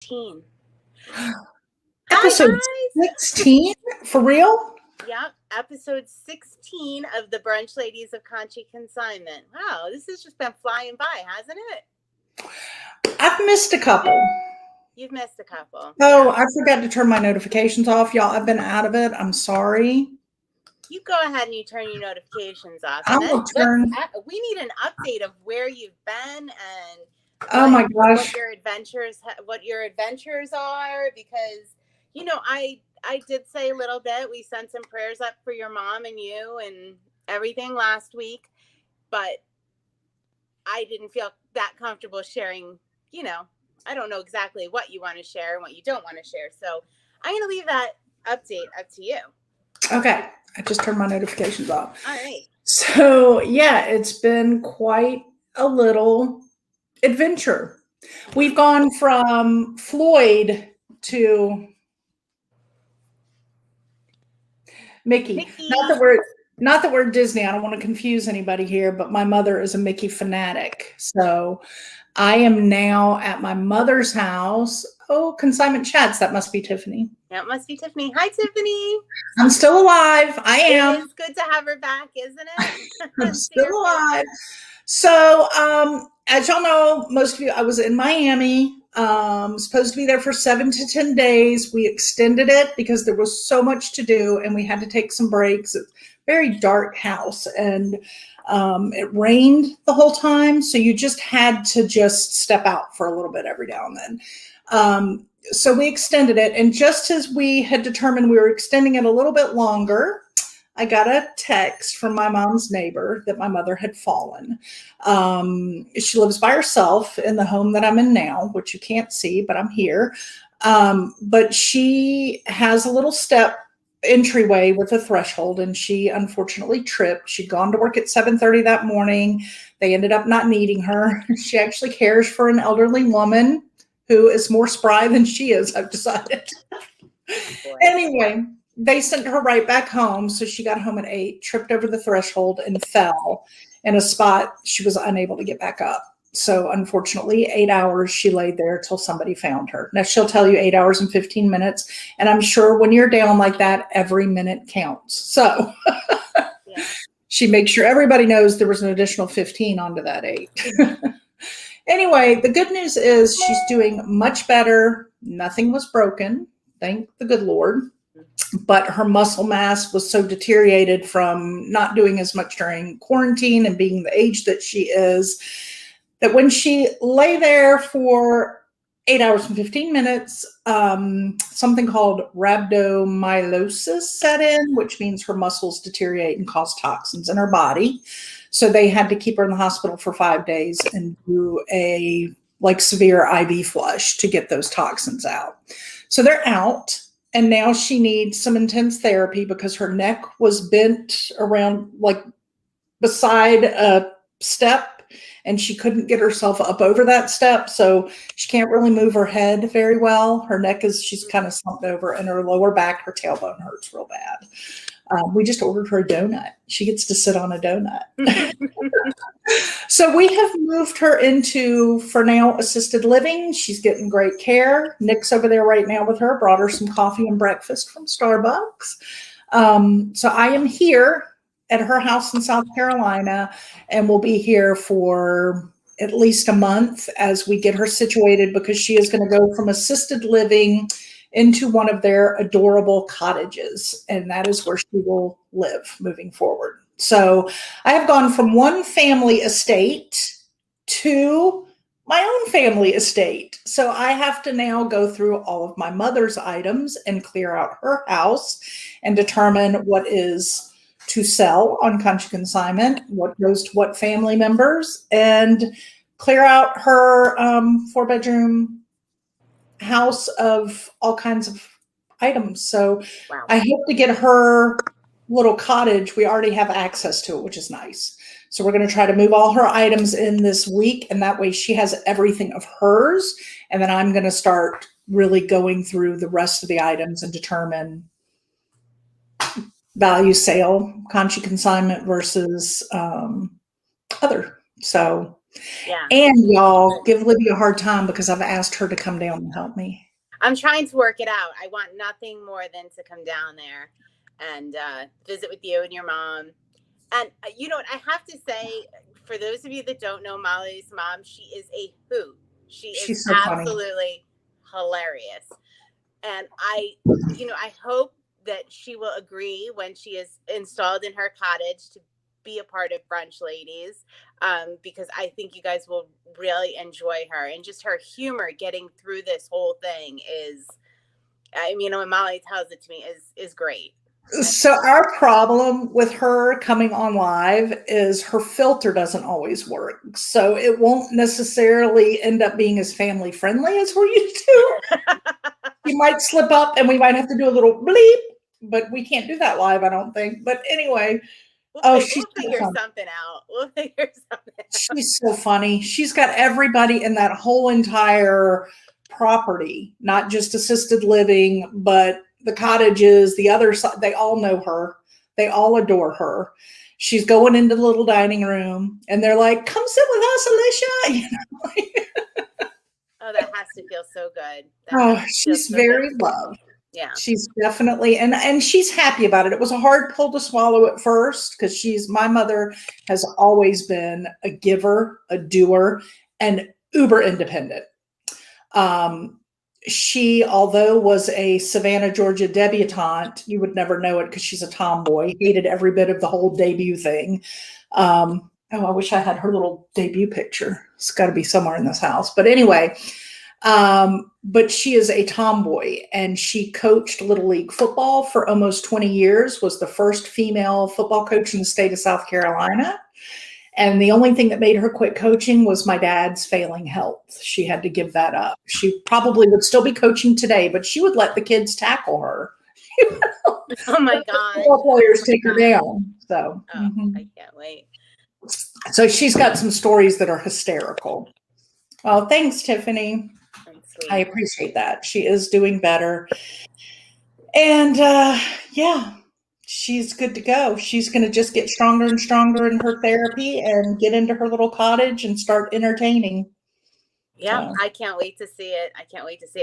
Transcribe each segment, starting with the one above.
16. Episode Hi, guys. 16? For real? Yep, episode 16 of the Brunch Ladies of Conshy Consignment. Wow, this has just been flying by, hasn't it? I've missed a couple. You've missed a couple. Oh, Yeah. I forgot to turn my notifications off. Y'all, I've been out of it. I'm sorry. You go ahead and you turn your notifications off. I will turn. We need an update of where you've been and Oh my gosh. what your adventures are, because I did say a little bit. We sent some prayers up for your mom and you and everything last week, but I didn't feel that comfortable sharing, I don't know exactly what you want to share and what you don't want to share. So I'm going to leave that update up to you. Okay. I just turned my notifications off. All right. So yeah, it's been quite a little adventure. We've gone from Floyd to Mickey. Not that we're Disney. I don't want to confuse anybody here, but my mother is a Mickey fanatic. So I am now at my mother's house. Oh, Consignment Chats. That must be Tiffany. That must be Tiffany. Hi, Tiffany. I'm still alive. I am. It's good to have her back, isn't it? I'm still alive. So, as y'all know, most of you, I was in Miami. Supposed to be there for 7 to 10 days. We extended it because there was so much to do and we had to take some breaks. It's a very dark house and it rained the whole time. So you just had to just step out for a little bit every now and then. So we extended it. And just as we had determined we were extending it a little bit longer, I got a text from my mom's neighbor that my mother had fallen. She lives by herself in the home that I'm in now, which you can't see, but I'm here. But she has a little step entryway with a threshold, and she unfortunately tripped. She'd gone to work at 7:30 that morning. They ended up not needing her. She actually cares for an elderly woman who is more spry than she is, I've decided. Anyway, they sent her right back home. So she got home at 8, tripped over the threshold and fell in a spot she was unable to get back up. So unfortunately, 8 hours she laid there till somebody found her. Now she'll tell you 8 hours and 15 minutes. And I'm sure when you're down like that, every minute counts. So yeah. She makes sure everybody knows there was an additional 15 onto that 8. Anyway, the good news is she's doing much better. Nothing was broken. Thank the good Lord. But her muscle mass was so deteriorated from not doing as much during quarantine and being the age that she is, that when she lay there for 8 hours and 15 minutes, something called rhabdomyolysis set in, which means her muscles deteriorate and cause toxins in her body. So they had to keep her in the hospital for 5 days and do a severe IV flush to get those toxins out. So they're out. And now she needs some intense therapy because her neck was bent around beside a step and she couldn't get herself up over that step. So she can't really move her head very well. Her neck she's kind of slumped over, and her lower back, her tailbone hurts real bad. We just ordered her a donut. She gets to sit on a donut. So we have moved her into, for now, assisted living. She's getting great care. Nick's over there right now with her. Brought her some coffee and breakfast from Starbucks. So I am here at her house in South Carolina, and we'll be here for at least a month as we get her situated, because she is going to go from assisted living into one of their adorable cottages, and that is where she will live moving forward. So I have gone from one family estate to my own family estate. So I have to now go through all of my mother's items and clear out her house and determine what is to sell on Conshy Consignment, what goes to what family members, and clear out her 4-bedroom house of all kinds of items. So wow. I hope to get her little cottage. We already have access to it, which is nice. So we're going to try to move all her items in this week, and that way she has everything of hers. And then I'm going to start really going through the rest of the items and determine value sale, Conshy Consignment versus other. So Yeah. And y'all give Libby a hard time because I've asked her to come down and help me. I'm trying to work it out. I want nothing more than to come down there and visit with you and your mom. And you know what? I have to say, for those of you that don't know Molly's mom, she is a hoot. She is She's so funny. absolutely hilarious. And I hope that she will agree when she is installed in her cottage to be a part of Brunch Ladies, because I think you guys will really enjoy her, and just her humor getting through this whole thing is, I mean, when Molly tells it to me, is great. So our problem with her coming on live is her filter doesn't always work. So it won't necessarily end up being as family friendly as we're used to. You might slip up and we might have to do a little bleep, but we can't do that live, I don't think. But anyway, we'll she's figure something out. We'll figure something out. She's so funny. She's got everybody in that whole entire property, not just assisted living, but the cottages, the other side. They all know her. They all adore her. She's going into the little dining room and they're like, come sit with us, Alicia. You know? Oh, that has to feel so good. She's very loved. Yeah. She's definitely, and she's happy about it. It was a hard pill to swallow at first because my mother has always been a giver, a doer, and uber independent. She, although was a Savannah, Georgia debutante, you would never know it because she's a tomboy, hated every bit of the whole debut thing. I wish I had her little debut picture. It's got to be somewhere in this house. But anyway, but she is a tomboy and she coached Little League football for almost 20 years, was the first female football coach in the state of South Carolina. And the only thing that made her quit coaching was my dad's failing health. She had to give that up. She probably would still be coaching today, but she would let the kids tackle her. Oh my God. Football players take her down. So I can't wait. So she's got some stories that are hysterical. Well, thanks, Tiffany. I appreciate that. She is doing better. And yeah, she's good to go. She's going to just get stronger and stronger in her therapy and get into her little cottage and start entertaining. Yeah, so. I can't wait to see it.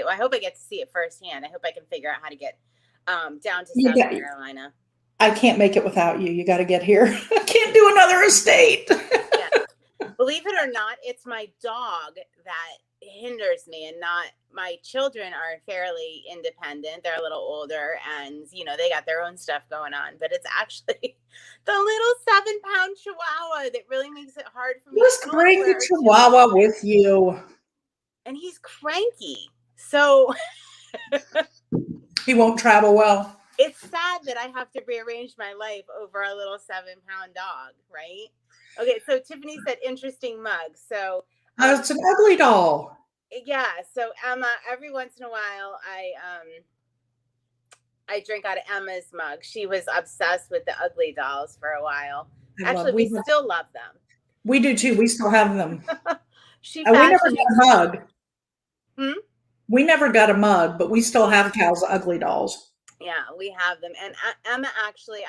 Well, I hope I get to see it firsthand. I hope I can figure out how to get down to South Carolina. I can't make it without you. You got to get here. I can't do another estate. Yeah. Believe it or not, it's my dog that hinders me, and not my children are fairly independent. They're a little older and they got their own stuff going on, but it's actually the little 7-pound Chihuahua that really makes it hard for me. Just bring the Chihuahua with you. And he's cranky, so he won't travel well. It's sad that I have to rearrange my life over a little 7-pound dog, right? Okay, so Tiffany said interesting mug. So it's an ugly doll. Yeah, so Emma, every once in a while, I drink out of Emma's mug. She was obsessed with the ugly dolls for a while. Actually, we still love them. We do too. We still have them. We never got a mug. We never got a mug, but we still have Cal's ugly dolls. Yeah, we have them. And Emma, actually,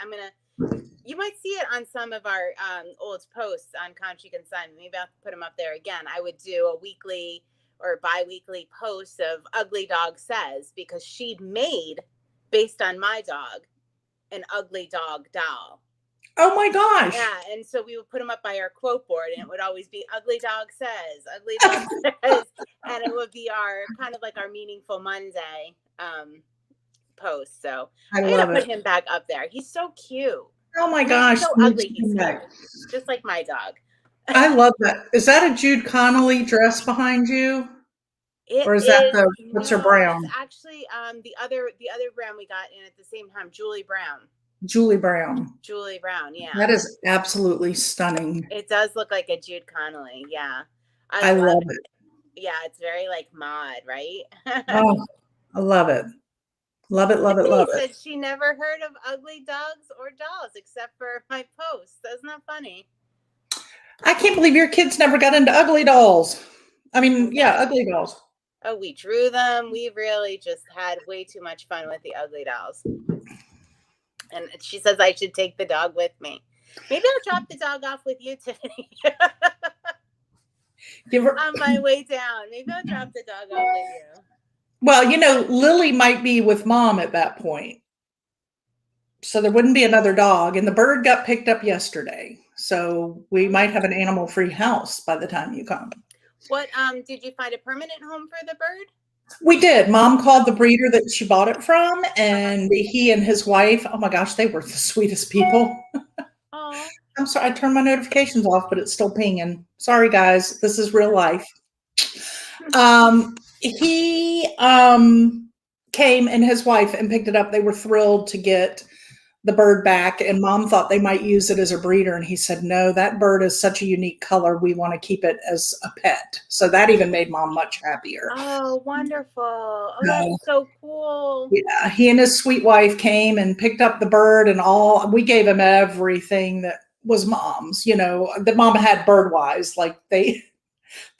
you might see it on some of our old posts on Conshy Consignment. Maybe I'll put them up there again. I would do a weekly or bi-weekly post of Ugly Dog Says, because she'd made, based on my dog, an ugly dog doll. Oh my gosh. Yeah, and so we would put them up by our quote board, and it would always be Ugly Dog Says, Ugly Dog Says, and it would be our kind of like our Meaningful Monday post. So I'm gonna put him back up there. He's so cute. Oh my gosh. He's so ugly. He's cute. Just like my dog. I love that. Is that a Jude Connolly dress behind you? Or is that what's her brown? It's actually the other brand we got in at the same time, Julie Brown. Julie Brown, yeah. That is absolutely stunning. It does look like a Jude Connolly, yeah. I love it. Yeah, it's very like mod, right? Oh, I love it. Love it, love it, love it. She never heard of ugly dogs or dolls except for my posts. Isn't that funny? I can't believe your kids never got into ugly dolls. Ugly dolls. Oh, we drew them. We really just had way too much fun with the ugly dolls. And she says I should take the dog with me. Maybe I'll drop the dog off with you, Tiffany. Give her. On my way down. Maybe I'll drop the dog off with you. Well, Lily might be with mom at that point. So there wouldn't be another dog. And the bird got picked up yesterday. So we might have an animal-free house by the time you come. What did you find a permanent home for the bird? We did. Mom called the breeder that she bought it from, and he and his wife, oh my gosh, they were the sweetest people. Oh. I'm sorry, I turned my notifications off, but it's still pinging. Sorry, guys. This is real life. He came and his wife and picked it up. They were thrilled to get the bird back, and mom thought they might use it as a breeder. And he said, no, that bird is such a unique color. We want to keep it as a pet. So that even made mom much happier. Oh, wonderful. Oh, that's so cool. Yeah. He and his sweet wife came and picked up the bird and all. We gave him everything that was mom's, that mom had bird wise. Like they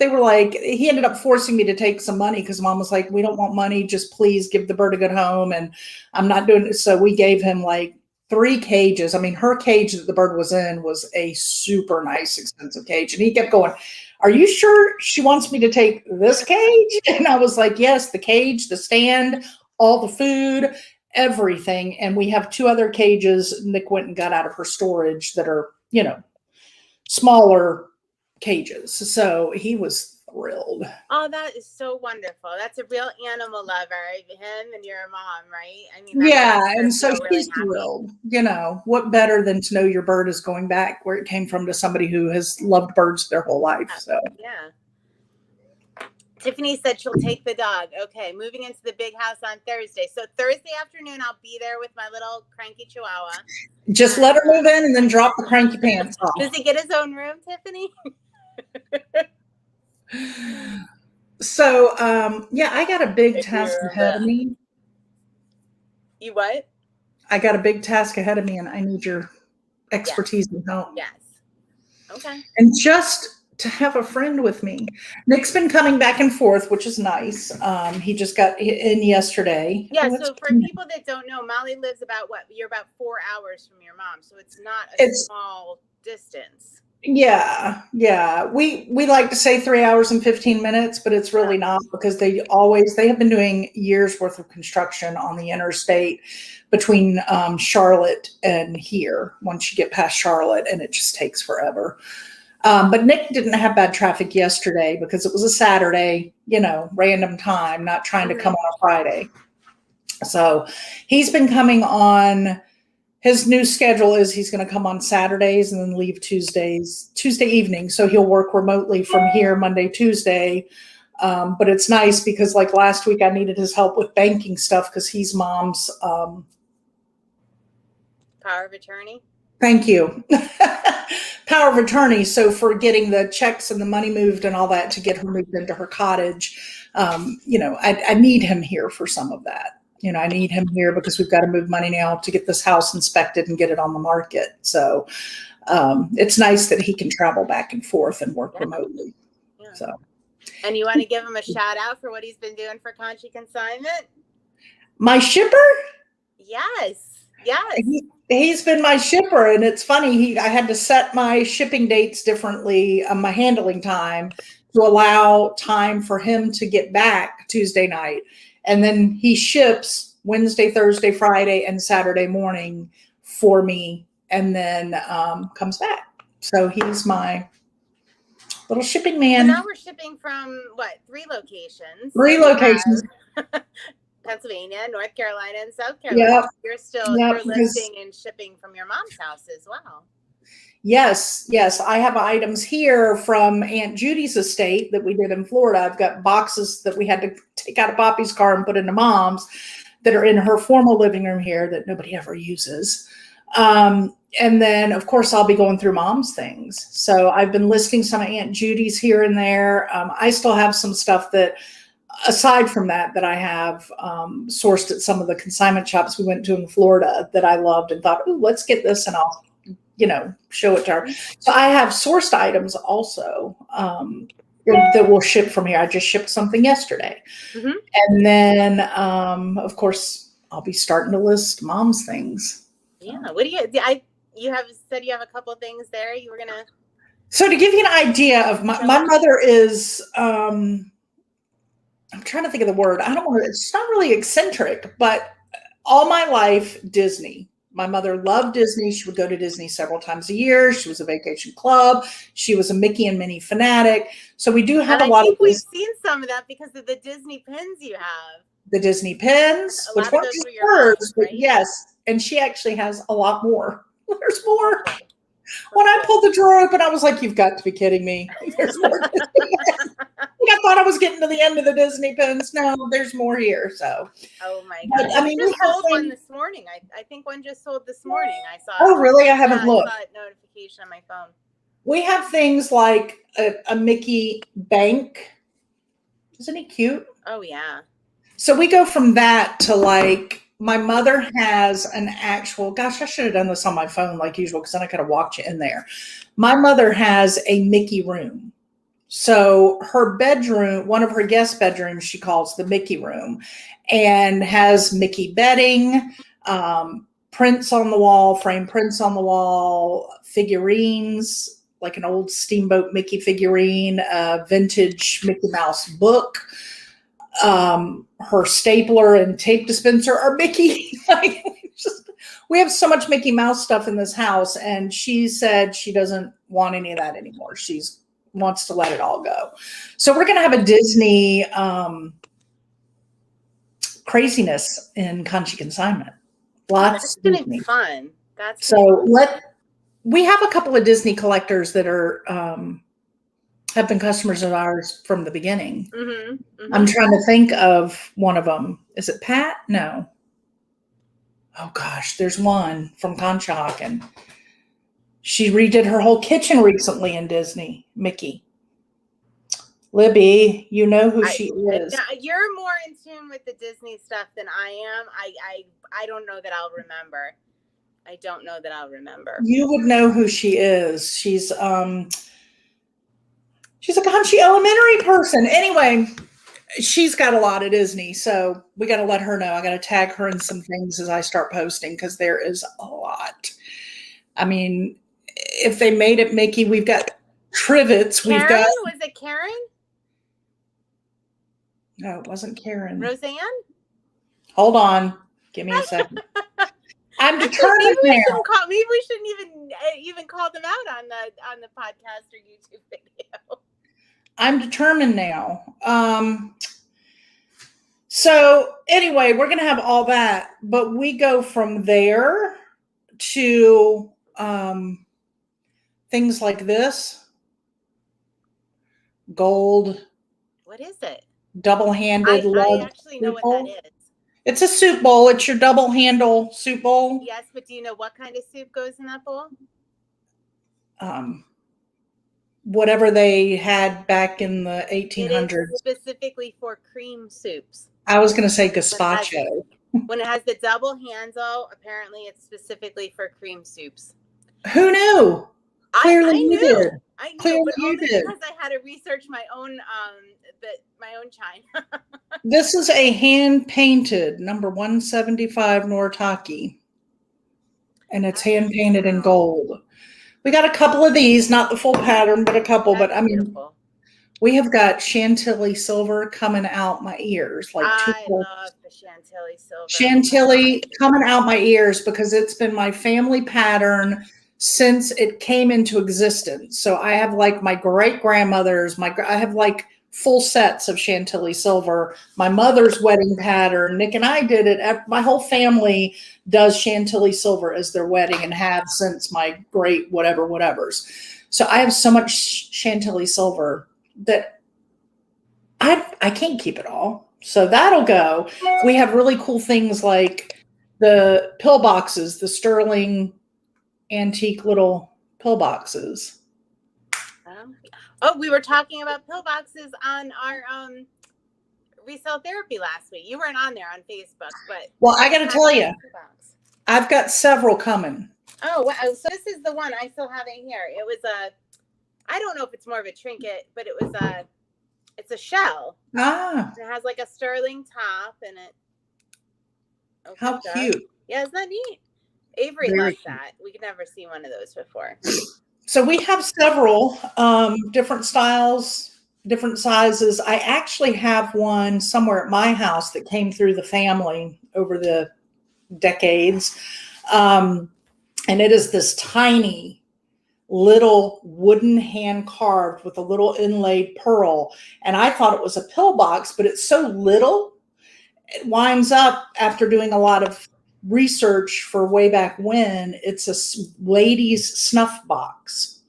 were like, he ended up forcing me to take some money because mom was like, we don't want money. Just please give the bird a good home. And I'm not doing it. So we gave him like 3 cages. I mean, her cage that the bird was in was a super nice, expensive cage. And he kept going, are you sure she wants me to take this cage? And I was like, yes, the cage, the stand, all the food, everything. And we have 2 other cages Nick went and got out of her storage that are, smaller cages. So he was thrilled. Oh, that is so wonderful. That's a real animal lover, him and your mom, right? I mean, yeah, and so he's thrilled. What better than to know your bird is going back where it came from to somebody who has loved birds their whole life. So yeah. Tiffany said she'll take the dog. Okay, moving into the big house on Thursday. So Thursday afternoon, I'll be there with my little cranky chihuahua. Just let her move in and then drop the cranky pants off. Does he get his own room, Tiffany? So, I got a big task ahead of me. You what? I got a big task ahead of me, and I need your expertise and help. Yes. Okay. And just to have a friend with me. Nick's been coming back and forth, which is nice. He just got in yesterday. Yeah, so for people that don't know, Molly lives you're about 4 hours from your mom, so it's not a small distance. Yeah. We like to say 3 hours and 15 minutes, but it's really not, because they have been doing years worth of construction on the interstate between Charlotte and here, once you get past Charlotte, and it just takes forever. But Nick didn't have bad traffic yesterday because it was a Saturday, random time, not trying to come on a Friday. So he's been coming on. His new schedule is he's going to come on Saturdays and then leave Tuesday evening. So he'll work remotely from here Monday, Tuesday. But it's nice because like last week I needed his help with banking stuff because he's mom's power of attorney. Thank you. Power of attorney. So for getting the checks and the money moved and all that to get her moved into her cottage, I need him here for some of that. I need him here because we've got to move money now to get this house inspected and get it on the market. So it's nice that he can travel back and forth and work remotely. Yeah. So, and you want to give him a shout out for what he's been doing for Conshy Consignment? My shipper? Yes. He's been my shipper, and it's funny. I had to set my shipping dates differently, my handling time, to allow time for him to get back Tuesday night. And then he ships Wednesday, Thursday, Friday, and Saturday morning for me, and then comes back. So he's my little shipping man. So now we're shipping from 3 locations? 3 locations. Pennsylvania, North Carolina, and South Carolina. Yep. You're listing and shipping from your mom's house as well. Yes. I have items here from Aunt Judy's estate that we did in Florida. I've got boxes that we had to take out of Poppy's car and put into mom's that are in her formal living room here that nobody ever uses. And then, of course, I'll be going through mom's things. So I've been listing some of Aunt Judy's here and there. I still have some stuff that, aside from that I have sourced at some of the consignment shops we went to in Florida that I loved and thought, ooh, let's get this and I'll, show it to her. So I have sourced items also that will ship from here. I just shipped something yesterday. Mm-hmm. And then, of course, I'll be starting to list mom's things. Yeah. What do you have said you have a couple of things there you were going to So to give you an idea of my mother is, I'm trying to think of the word. I don't want to, it's not really eccentric, but all my life, Disney. My mother loved Disney. She would go to Disney several times a year. She was a vacation club. She was a Mickey and Minnie fanatic. So we do have And a I lot of think we've seen some of that because of the Disney pins you have. the Disney pins, A which lot of weren't those just were your hers, mom's, but right? yes. And she actually has a lot more. There's more. Oh, cool. When I pulled the drawer open, I was like, "You've got to be kidding me! There's more Disney pins." I thought I was getting to the end of the Disney pins. No, there's more here. So, Oh my but gosh. I We mean, we just have sold one things. this morning. I think one just sold this morning. I saw Oh, really? I yeah, haven't I looked. saw a notification on my phone. We have things like a Mickey bank. Isn't he cute? Oh yeah. So we go from that to like my mother has an actual, gosh, I should have done this on my phone like usual because then I could have walked you in there. My mother has a Mickey room. So her bedroom, one of her guest bedrooms, she calls the Mickey room, and has Mickey bedding, prints on the wall, framed prints on the wall, figurines, like an old Steamboat Mickey figurine, a vintage Mickey Mouse book. Her stapler and tape dispenser are Mickey. Like, we have so much Mickey Mouse stuff in this house, and she said she doesn't want any of that anymore. She's wants to let it all go. So we're going to have a Disney craziness in Conshy Consignment. Lots That's of gonna be Disney. fun. That's gonna So be we have a couple of Disney collectors that are have been customers of ours from the beginning. I'm trying to think of one of them. Is it Pat? No. Oh gosh, there's one from Conshohocken. She redid her whole kitchen recently in Disney. Mickey. Libby, you know who she is. You're more in tune with the Disney stuff than I am. I don't know that I'll remember. I don't know that I'll remember. You would know who she is. She's a Conshy Elementary person. Anyway, she's got a lot of Disney, so we got to let her know. I got to tag her in some things as I start posting because there is a lot. I mean, if they made it Mickey, we've got Trivets. Karen? We've got. Was it Karen? No, it wasn't Karen. Roseanne? Hold on. Give me a second. I'm determined maybe we now. maybe we shouldn't even call them out on the podcast or YouTube video. I'm determined now. So anyway, we're going to have all that, but we go from there to things like this. Gold. What is it? Double-handed. I actually know what that is. It's a soup bowl. It's your double handle soup bowl. Yes, but do you know what kind of soup goes in that bowl? Whatever they had back in the 1800s. It is specifically for cream soups. I was going to say gazpacho. When it has the double handle, apparently it's specifically for cream soups. Who knew? Clearly you did. I knew, Clearly but you only did. because I had to research my own chine. This is a hand painted number 175 Noritake, and it's hand painted in gold. We got a couple of these, not the full pattern, but a couple. That's but I mean, beautiful. We have got Chantilly silver coming out my ears. Like I love the Chantilly silver. Chantilly coming out my ears because it's been my family pattern since it came into existence. So I have like my great grandmother's, I have like full sets of Chantilly silver. My mother's wedding pattern, Nick and I did it. My whole family does Chantilly silver as their wedding and have since my great whatevers. So I have so much Chantilly silver that I can't keep it all. So that'll go. We have really cool things like the pill boxes, the sterling antique little pill boxes. Oh, we were talking about pill boxes on our resale therapy last week. You weren't on there on Facebook, but well, I got to tell you, I've got several coming. Oh, wow. So this is the one I still have it here. It was I don't know if it's more of a trinket, but it's a shell. Ah. It has like a sterling top and it. How cute. Yeah, isn't that neat? Avery loves that. We could never see one of those before. So we have several different styles, different sizes. I actually have one somewhere at my house that came through the family over the decades. Um, and it is this tiny little wooden hand carved with a little inlaid pearl. And I thought it was a pill box, but it's so little. It winds up after doing a lot of research for way back when. It's a ladies' snuff box.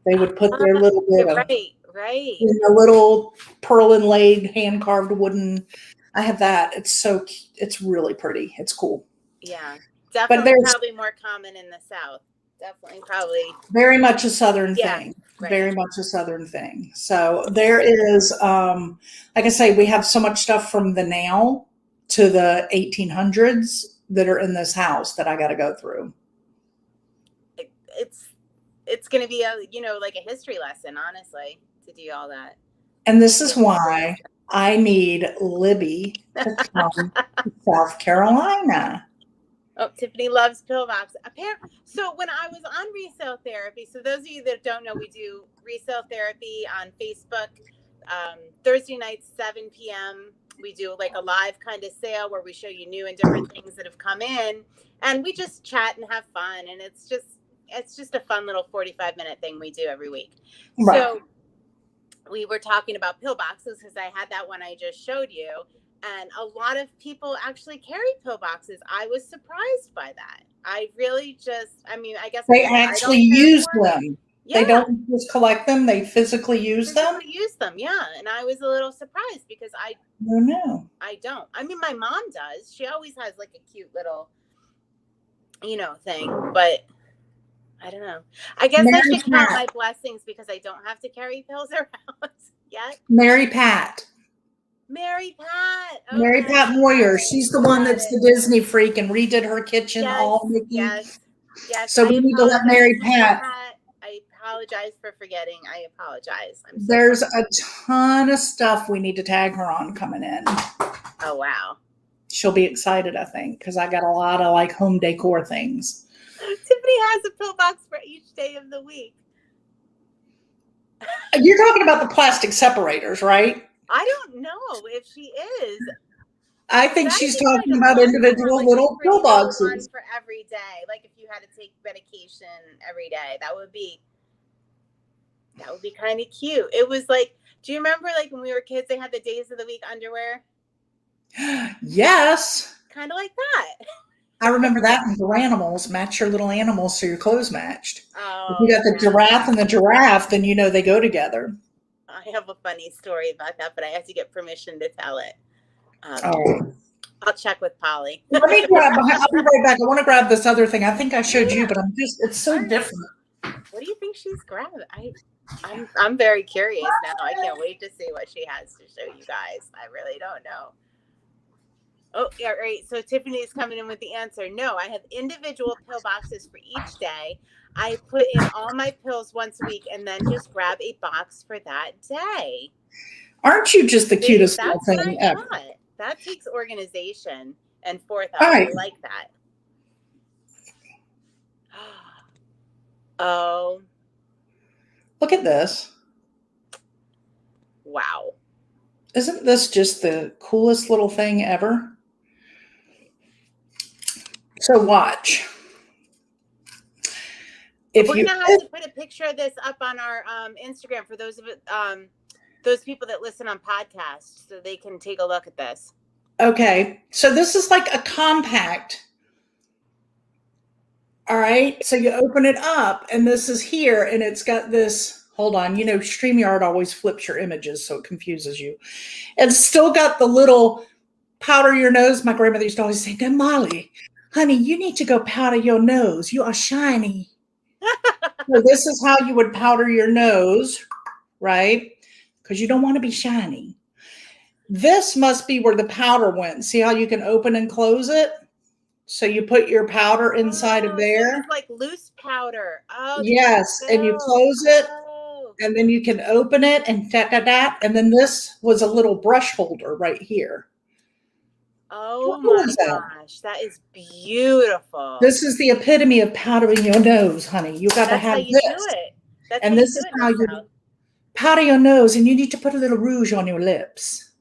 They would put their little bit of right. in a little pearl inlaid hand carved wooden. I have that. It's really pretty. It's cool. Yeah, But definitely there's probably more common in the South. Definitely probably. very much a Southern Yeah, thing. right. Very much a Southern thing. So there is, like I say, we have so much stuff from the now to the 1800s that are in this house that I got to go through. It's going to be like a history lesson, honestly, to do all that. And this is why I need Libby to come to South Carolina. Oh, Tiffany loves pillbox. Apparently, so when I was on Resale Therapy, so those of you that don't know, we do Resale Therapy on Facebook. Thursday nights, 7 p.m. We do like a live kind of sale where we show you new and different things that have come in, and we just chat and have fun. And it's just a fun little 45-minute thing we do every week. Right. So we were talking about pillboxes because I had that one I just showed you. And a lot of people actually carry pillboxes. I was surprised by that. I guess they actually use them. Yeah. They don't just collect them; they physically use them. Yeah. And I was a little surprised because I don't. I mean, my mom does. She always has like a cute little, thing. But I don't know. I guess I should count my blessings because I don't have to carry pills around yet. Mary Pat. Okay. Mary Pat Moyer. She's the one that's the Disney freak and redid her kitchen all Mickey. Yes. So we need to let Mary Pat. I apologize for forgetting. I apologize. There's a ton of stuff we need to tag her on coming in. Oh, wow. She'll be excited, I think, because I got a lot of like home decor things. Tiffany has a pillbox for each day of the week. You're talking about the plastic separators, right? I don't know if she is. I think she's talking about individual little pill boxes for every day. Like if you had to take medication every day, that would be kind of cute. It was like, do you remember like when we were kids, they had the days of the week underwear? Yes. Kind of like that. I remember that in your animals, match your little animals so your clothes matched. Oh, if you got the giraffe and the giraffe, then they go together. I have a funny story about that, but I have to get permission to tell it. I'll check with Polly. I'll be right back. I want to grab this other thing. I think I showed you, but it's so different. What do you think she's grabbing? I'm very curious now. I can't wait to see what she has to show you guys. I really don't know. Oh, yeah, right. So Tiffany's coming in with the answer. No, I have individual pill boxes for each day. I put in all my pills once a week and then just grab a box for that day. Aren't you just the cutest little thing ever? That takes organization and forethought. Right. I like that. Oh. Look at this. Wow. Isn't this just the coolest little thing ever? So watch. We're going to have to put a picture of this up on our Instagram for those people that listen on podcasts so they can take a look at this. Okay. So this is like a compact. All right. So you open it up and this is here and it's got this, hold on, StreamYard always flips your images so it confuses you. It's still got the little powder your nose. My grandmother used to always say, "Now, Molly, honey, you need to go powder your nose. You are shiny." So this is how you would powder your nose, right? Because you don't want to be shiny. This must be where the powder went. See how you can open and close it? So you put your powder inside of there. So it's like loose powder. Oh, yes, and you close it, and then you can open it and and then this was a little brush holder right here. Oh How cool my is that? gosh, that is beautiful. This is the epitome of powdering your nose, honey. You got to That's how have you do this. it. That's how And you this do is it in how the you South. powder your nose, and you need to put a little rouge on your lips.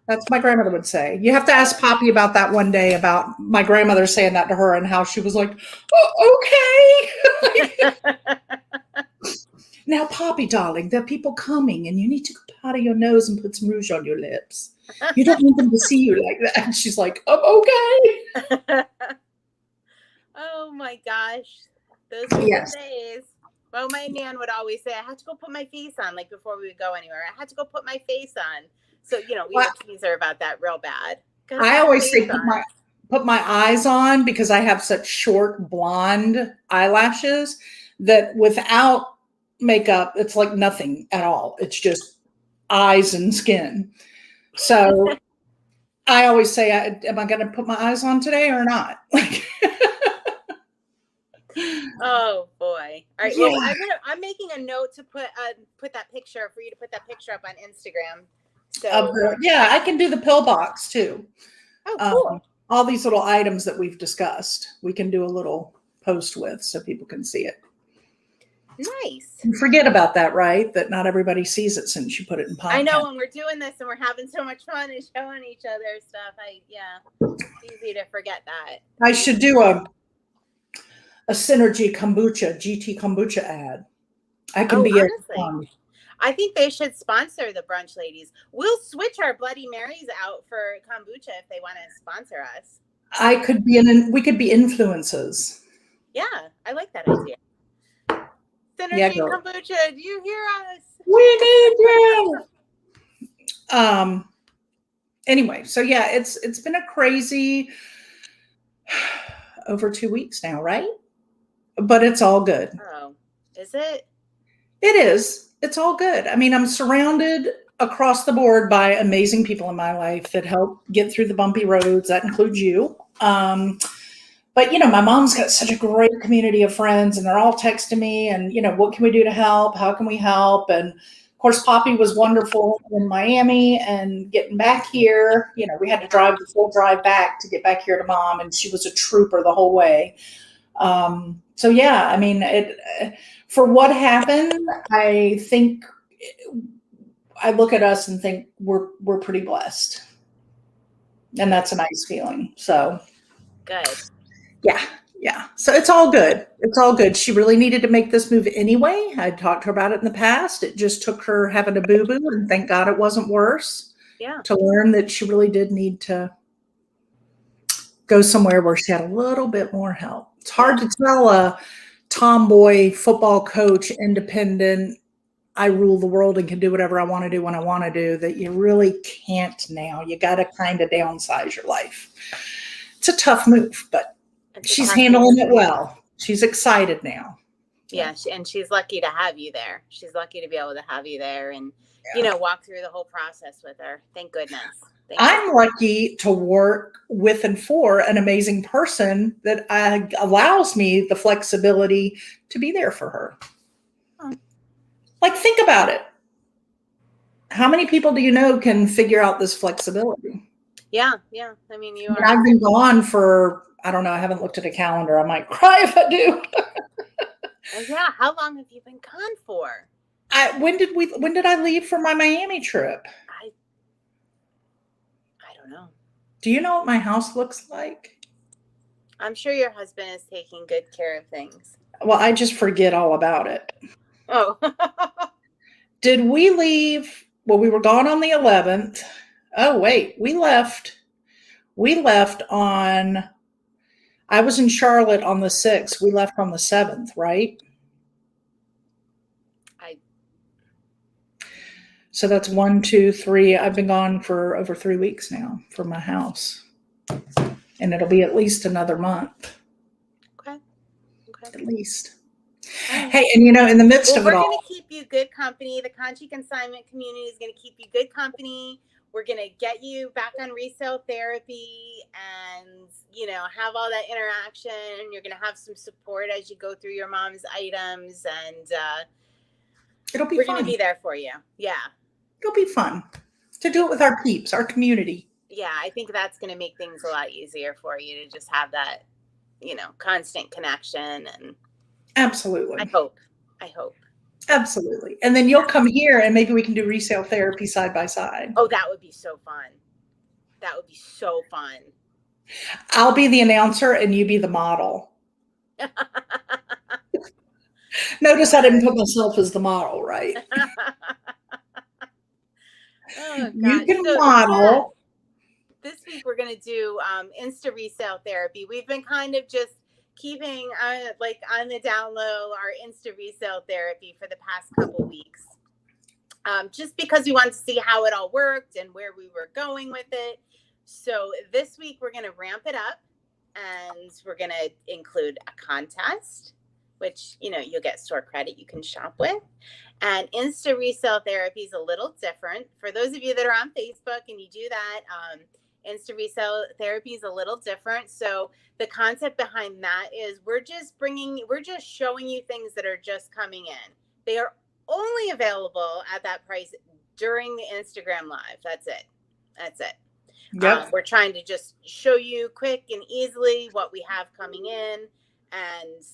That's my grandmother would say. You have to ask Poppy about that one day, about my grandmother saying that to her and how she was like, oh, okay. Now, Poppy, darling, there are people coming and you need to powder your nose and put some rouge on your lips. You don't want them to see you like that. And she's like, oh, okay. Oh my gosh. Those were Yes. the days. Well, my nan would always say, I had to go put my face on, like before we would go anywhere. I had to go put my face on. So, we Well, would tease her about that real bad. I always say put my eyes on, because I have such short blonde eyelashes that without makeup, it's like nothing at all. It's just eyes and skin. So I always say, am I going to put my eyes on today or not? Oh boy! All right. Yeah. Well, I'm making a note to put that picture for you to put that picture up on Instagram. So Yeah, I can do the pill box too. oh, cool. All these little items that we've discussed, we can do a little post with so people can see it. Nice. You forget about that, right? That not everybody sees it since you put it in podcast. I know, when we're doing this and we're having so much fun and showing each other stuff, it's easy to forget that. I should do a Synergy Kombucha, GT Kombucha ad. I can be honestly, I think they should sponsor the Brunch ladies. We'll switch our Bloody Marys out for kombucha if they want to sponsor us. We could be influencers. Yeah, I like that idea. Synergy Kombucha, do you hear us? We need you. Anyway, so yeah, it's been a crazy over 2 weeks now, right? But it's all good. Oh, is it? It is. It's all good. I mean, I'm surrounded across the board by amazing people in my life that help get through the bumpy roads. That includes you. But my mom's got such a great community of friends, and they're all texting me and, what can we do to help? How can we help? And of course, Poppy was wonderful in Miami, and getting back here, we had to drive the full drive back to get back here to Mom, and she was a trooper the whole way. So yeah, I mean, for what happened, I think I look at us and think we're pretty blessed, and that's a nice feeling. So good. Yeah. So it's all good. It's all good. She really needed to make this move anyway. I talked to her about it in the past. It just took her having a boo-boo, and thank God it wasn't worse. Yeah. To learn that she really did need to go somewhere where she had a little bit more help. It's hard to tell a tomboy football coach, independent, I rule the world and can do whatever I want to do when I want to do, that you really can't now. You got to kind of downsize your life. It's a tough move, but she's handling it well. She's excited now. Yeah, and she's lucky to have you there. She's lucky to be able to have you there and, walk through the whole process with her. Thank goodness. I'm lucky to work with and for an amazing person that allows me the flexibility to be there for her. Oh. Like, think about it. How many people do you know can figure out this flexibility? Yeah. I mean, I've been gone for, I don't know, I haven't looked at a calendar. I might cry if I do. Yeah. How long have you been gone for? When did I leave for my Miami trip? I don't know. Do you know what my house looks like? I'm sure your husband is taking good care of things. Well, I just forget all about it. Oh. Did we leave? Well, we were gone on the 11th. Oh, wait, we left on, I was in Charlotte on the 6th. We left on the 7th, right? So that's 1, 2, 3. I've been gone for over 3 weeks now from my house. And it'll be at least another month. Okay. At least. Right. Hey, and in the midst of it all, we're going to keep you good company. The Conshy Consignment community is going to keep you good company. We're going to get you back on resale therapy and, have all that interaction. You're going to have some support as you go through your mom's items, and it'll be we're going to be there for you. Yeah. It'll be fun to do it with our peeps, our community. Yeah, I think that's going to make things a lot easier for you to just have that, constant connection. And I Absolutely. hope, I hope. Absolutely. And then you'll come here and maybe we can do resale therapy side by side. Oh, that would be so fun. That would be so fun. I'll be the announcer and you be the model. Notice I didn't put myself as the model, right? Oh You God. can So yeah, model. this week we're gonna do Insta resale therapy. We've been kind of just keeping like on the down low our Insta resale therapy for the past couple weeks. Just because we wanted to see how it all worked and where we were going with it. So this week we're going to ramp it up and we're going to include a contest, which, you'll get store credit you can shop with. And Insta resale therapy is a little different. For those of you that are on Facebook and you do that, Insta resale therapy is a little different. So the concept behind that is we're just showing you things that are just coming in. They are only available at that price during the Instagram live. That's it. Yep. We're trying to just show you quick and easily what we have coming in and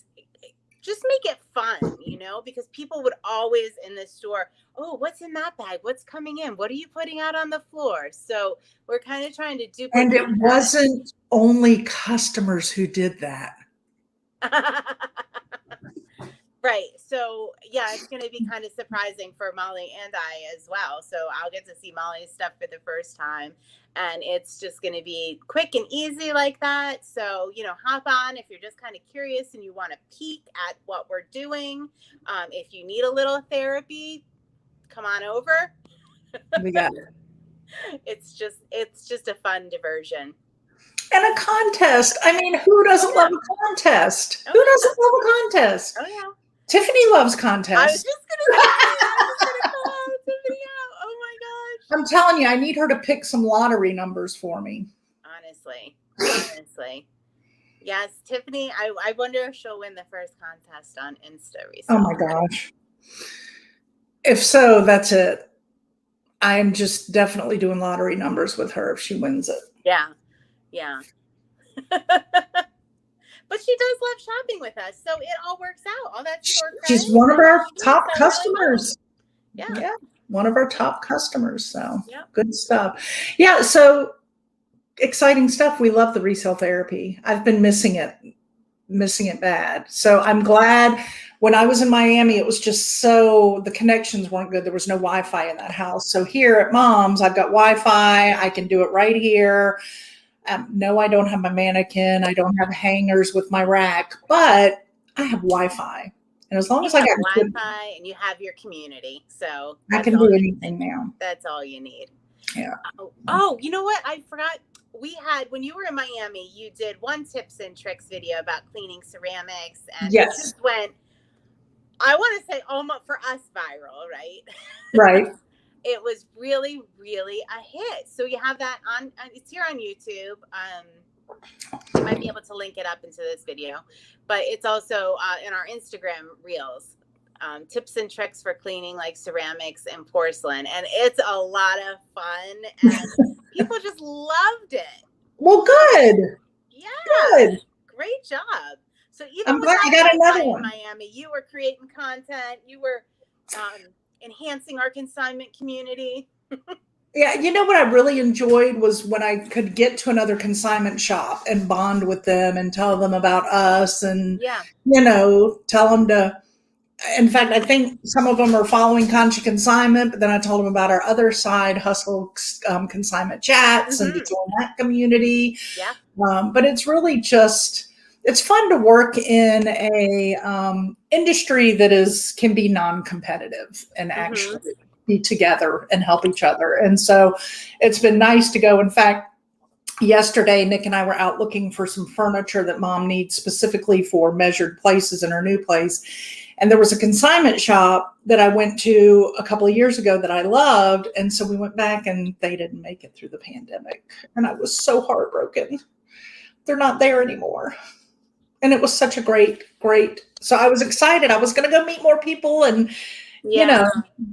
just make it fun, because people would always in the store, oh, what's in that bag? What's coming in? What are you putting out on the floor? So we're kind of trying to duplicate And it that. wasn't only customers who did that. Right. So yeah, it's going to be kind of surprising for Molly and I as well. So I'll get to see Molly's stuff for the first time. And it's just going to be quick and easy like that. So, hop on if you're just kind of curious and you want to peek at what we're doing. If you need a little therapy, come on over. We got it. It's just a fun diversion. And a contest. I mean, who doesn't love a contest? Oh, who doesn't love a contest? Oh, yeah. Tiffany loves I was contests. just going to say, I was going to call out Tiffany out. Oh, my gosh. I'm telling you, I need her to pick some lottery numbers for me. Honestly. Yes, Tiffany, I wonder if she'll win the first contest on Insta recently. Oh, my gosh. If so, that's it. I'm just definitely doing lottery numbers with her if she wins it. Yeah. But she does love shopping with us, so it all works out. All that store credit. She's one of our top customers. Really well. Yeah, one of our top customers. So yep. Good stuff. Yeah, so exciting stuff. We love the resale therapy. I've been missing it bad. So I'm glad. When I was in Miami, it was just the connections weren't good. There was no Wi-Fi in that house. So here at Mom's, I've got Wi-Fi. I can do it right here. No, I don't have my mannequin. I don't have hangers with my rack, but I have Wi-Fi. And as long as I got Wi-Fi and you have your community, so I can do anything now. That's all you need. Yeah. Oh, you know what? I forgot. When you were in Miami, you did one tips and tricks video about cleaning ceramics, and yes. It just went, I want to say almost for us viral, right? Right. It was really, really a hit. So you have that on, it's here on YouTube. I might be able to link it up into this video, but it's also in our Instagram reels, tips and tricks for cleaning like ceramics and porcelain. And it's a lot of fun and people just loved it. Well, good. Yeah. Good. Great job. So even I'm glad you got another one. In Miami, you were creating content. You were enhancing our consignment community. Yeah, you know what I really enjoyed was when I could get to another consignment shop and bond with them and tell them about us and, tell them to, in fact, I think some of them are following Conshy Consignment, but then I told them about our other side, Hustle Consignment Chats, and to join that community. Yeah. But it's really just, it's fun to work in a industry that can be non-competitive and actually be together and help each other. And so it's been nice to go. In fact, yesterday, Nick and I were out looking for some furniture that Mom needs specifically for measured places in her new place. And there was a consignment shop that I went to a couple of years ago that I loved. And so we went back and they didn't make it through the pandemic. And I was so heartbroken. They're not there anymore. And it was such a great. So I was excited. I was going to go meet more people and, get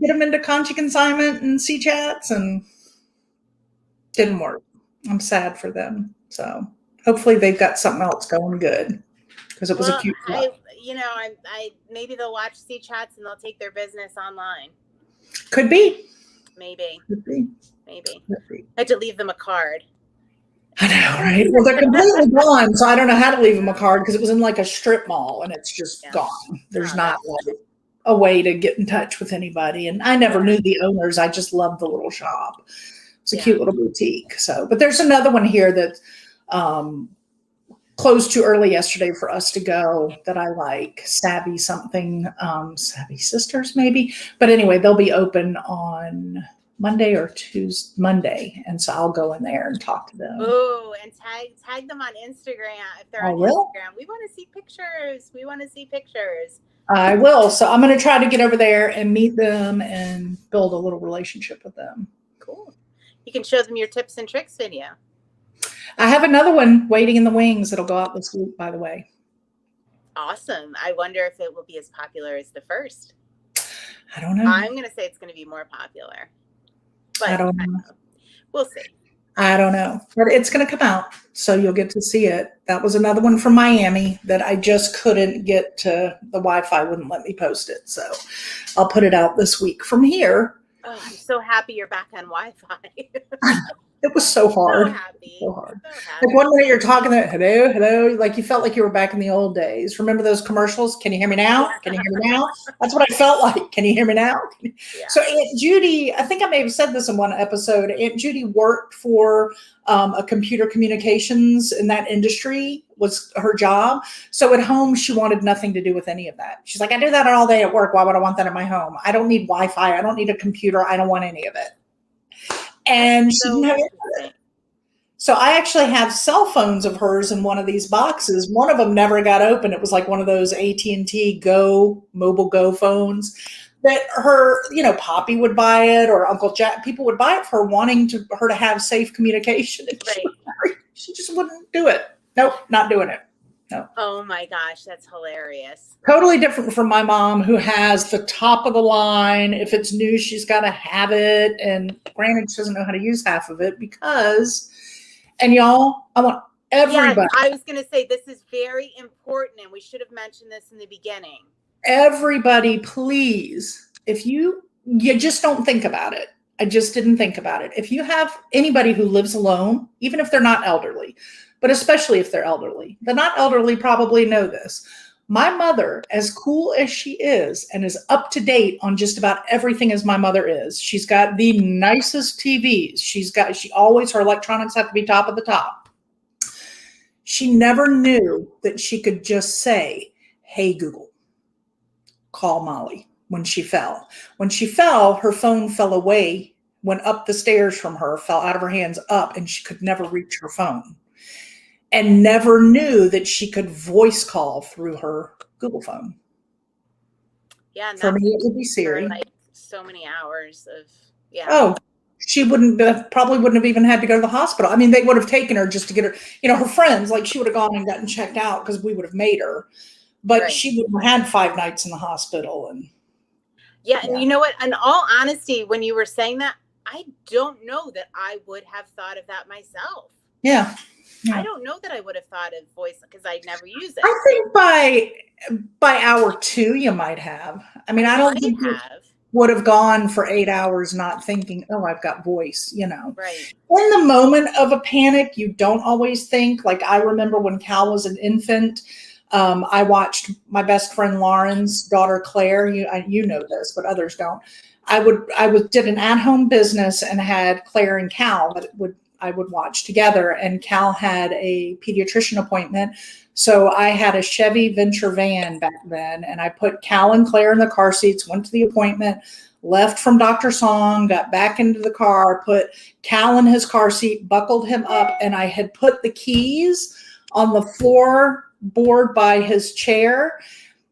them into Conshy Consignment and see chats, and didn't work. I'm sad for them. So hopefully they've got something else going good because it was a Well, cute I, shop. I maybe they'll watch C chats and they'll take their business online. Could be. Maybe. Could be. Maybe. Could be. I had to leave them a card. I know, right? Well, they're completely gone, so I don't know how to leave them a card because it was in like a strip mall and it's just Yeah. gone. There's Oh, not like a way to get in touch with anybody. And I never knew the owners. I just loved the little shop. It's a cute little boutique. So, but there's another one here that closed too early yesterday for us to go that I like. Savvy something, Savvy Sisters maybe. But anyway, they'll be open on Monday or Tuesday, Monday. And so I'll go in there and talk to them. Oh, and tag them on Instagram if they're on Instagram. We want to see pictures. We want to see pictures. I will. So I'm going to try to get over there and meet them and build a little relationship with them. Cool. You can show them your tips and tricks video. I have another one waiting in the wings. It'll go out this week, by the way. Awesome. I wonder if it will be as popular as the first. I don't know. I'm going to say it's going to be more popular. But I don't know. We'll see. I don't know. But it's going to come out, so you'll get to see it. That was another one from Miami that I just couldn't get to. The Wi-Fi wouldn't let me post it. So I'll put it out this week from here. Oh, I'm so happy you're back on Wi-Fi. It was so hard. So happy. So hard. Like one minute you're talking that hello, hello, like you felt like you were back in the old days. Remember those commercials? Can you hear me now? Can you hear me now? That's what I felt like. Can you hear me now? Yeah. So Aunt Judy, I think I may have said this in one episode. Aunt Judy worked for a computer communications in that industry was her job. So at home, she wanted nothing to do with any of that. She's like, I do that all day at work. Why would I want that at my home? I don't need Wi-Fi. I don't need a computer. I don't want any of it. And she didn't have it. So I actually have cell phones of hers in one of these boxes. One of them never got open. It was like one of those AT&T Go, Mobile Go phones that her, Poppy would buy it or Uncle Jack. People would buy it for wanting her to have safe communication. And she just wouldn't do it. Nope, not doing it. No. Oh my gosh, that's hilarious. Totally different from my mom, who has the top of the line. If it's new, she's got to have it. And granted, she doesn't know how to use half of it because, and y'all, I want everybody. Yes, I was going to say this is very important, and we should have mentioned this in the beginning. Everybody, please, if you just don't think about it. I just didn't think about it. If you have anybody who lives alone, even if they're not elderly, but especially if they're elderly. The not elderly probably know this. My mother, as cool as she is and is up to date on just about everything as my mother is, she's got the nicest TVs. Her electronics have to be top of the top. She never knew that she could just say, hey, Google, call Molly when she fell. When she fell, her phone fell away, went up the stairs from her, fell out of her hands up, and she could never reach her phone. And never knew that she could voice call through her Google phone. Yeah, and for me, it would be Siri. Like so many hours of Oh, she probably wouldn't have even had to go to the hospital. I mean, they would have taken her just to get her. Her friends, like she would have gone and gotten checked out because we would have made her, but she wouldn't have had 5 nights in the hospital. And and you know what? In all honesty, when you were saying that, I don't know that I would have thought of that myself. Yeah. I don't know that I would have thought of voice because I'd never use it. I think by hour 2 you might have. I mean, I don't think you would have gone for 8 hours not thinking, oh, I've got voice, Right. In the moment of a panic, you don't always think. Like I remember when Cal was an infant, I watched my best friend Lauren's daughter Claire. You know this, but others don't. I did an at-home business and had Claire and Cal that I would watch together, and Cal had a pediatrician appointment. So I had a Chevy Venture van back then, and I put Cal and Claire in the car seats, went to the appointment, left from Dr. Song, got back into the car, put Cal in his car seat, buckled him up, and I had put the keys on the floorboard by his chair.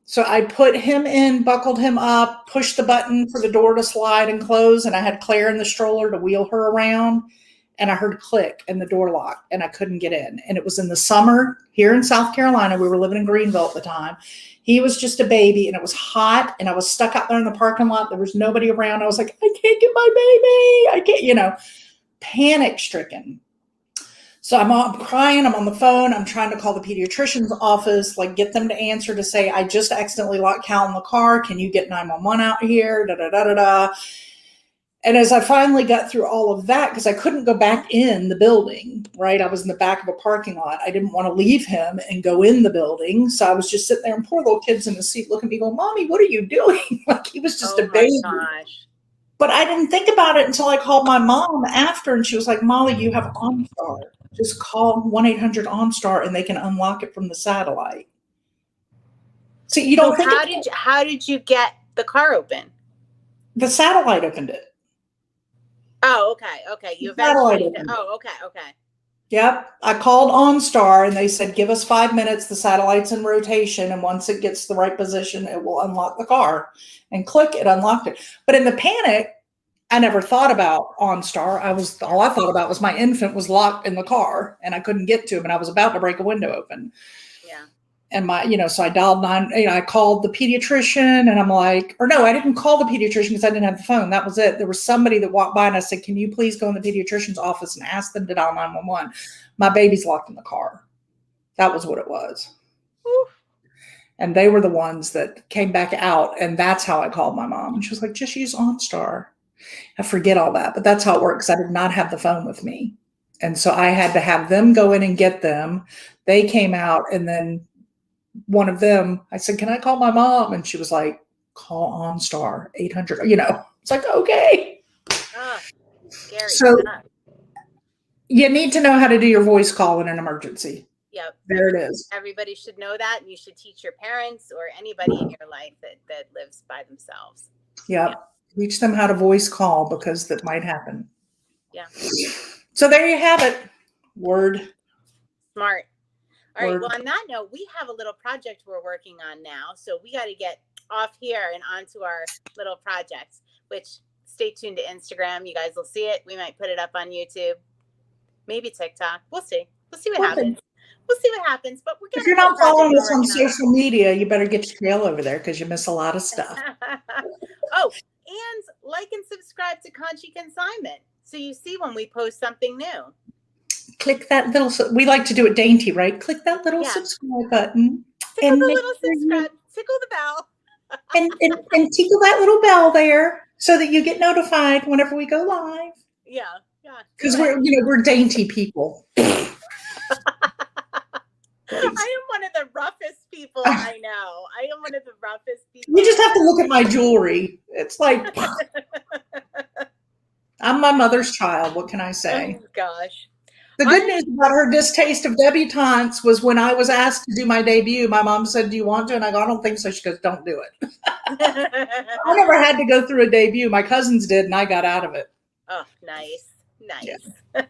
So I put him in, buckled him up, pushed the button for the door to slide and close, and I had Claire in the stroller to wheel her around. And I heard a click and the door locked and I couldn't get in. And it was in the summer here in South Carolina. We were living in Greenville at the time. He was just a baby and it was hot and I was stuck out there in the parking lot. There was nobody around. I was like, I can't get my baby. I can't, panic stricken. So I'm crying. I'm on the phone. I'm trying to call the pediatrician's office, like get them to answer to say, I just accidentally locked Cal in the car. Can you get 911 out here? Da da da da da. And as I finally got through all of that, because I couldn't go back in the building, right? I was in the back of a parking lot. I didn't want to leave him and go in the building. So I was just sitting there, and poor little kid's in the seat looking at me going, Mommy, what are you doing? Like he was just a Oh my baby. gosh. But I didn't think about it until I called my mom after, and she was like, Molly, you have OnStar. Just call 1-800-OnStar and they can unlock it from the satellite. So you don't think how did you get the car open? the satellite opened it. Oh, okay. Okay. You eventually okay. Yep. I called OnStar and they said, give us 5 minutes. The satellite's in rotation. And once it gets the right position, it will unlock the car. And click, it unlocked it. But in the panic, I never thought about OnStar. All I thought about was my infant was locked in the car and I couldn't get to him and I was about to break a window open. Yeah. And so I dialed I called the pediatrician and I'm like, or no, I didn't call the pediatrician because I didn't have the phone. That was it. There was somebody that walked by and I said, can you please go in the pediatrician's office and ask them to dial 911? My baby's locked in the car. That was what it was. Oof. And they were the ones that came back out. And that's how I called my mom. And she was like, just use OnStar. I forget all that, but that's how it works. I did not have the phone with me. And so I had to have them go in and get them. They came out and then one of them, I said, can I call my mom? And she was like, call OnStar 800. It's like, okay. Scary. So you need to know how to do your voice call in an emergency. Yep. There it is. Everybody should know that. And you should teach your parents or anybody in your life that lives by themselves. Yep. Yeah. Teach them how to voice call because that might happen. Yeah. So there you have it. Word. Smart. All right. Well, on that note, we have a little project we're working on now. So we got to get off here and onto our little projects, which stay tuned to Instagram. You guys will see it. We might put it up on YouTube, maybe TikTok. We'll see. We'll see what happens. We'll see what happens. But we're if you're not following us on social media, you better get your tail over there because you miss a lot of stuff. Oh, and like and subscribe to Conshy Consignment so you see when we post something new. Click that little, we like to do it dainty, right? Click that little subscribe button. Tickle the little subscribe, tickle the bell. and tickle that little bell there so that you get notified whenever we go live. Yeah. Because we're dainty people. I am one of the roughest people I know. I am one of the roughest people. You just have to look at my jewelry. It's like, I'm my mother's child. What can I say? Oh, gosh. The good news about her distaste of debutantes was when I was asked to do my debut, my mom said, do you want to? And I go, I don't think so. She goes, don't do it. I never had to go through a debut. My cousins did, and I got out of it. Oh, nice. Yeah. All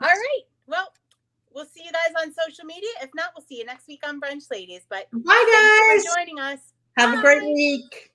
right. Well, we'll see you guys on social media. If not, we'll see you next week on Brunch, ladies. But bye, guys. Thanks for joining us. Have a great week.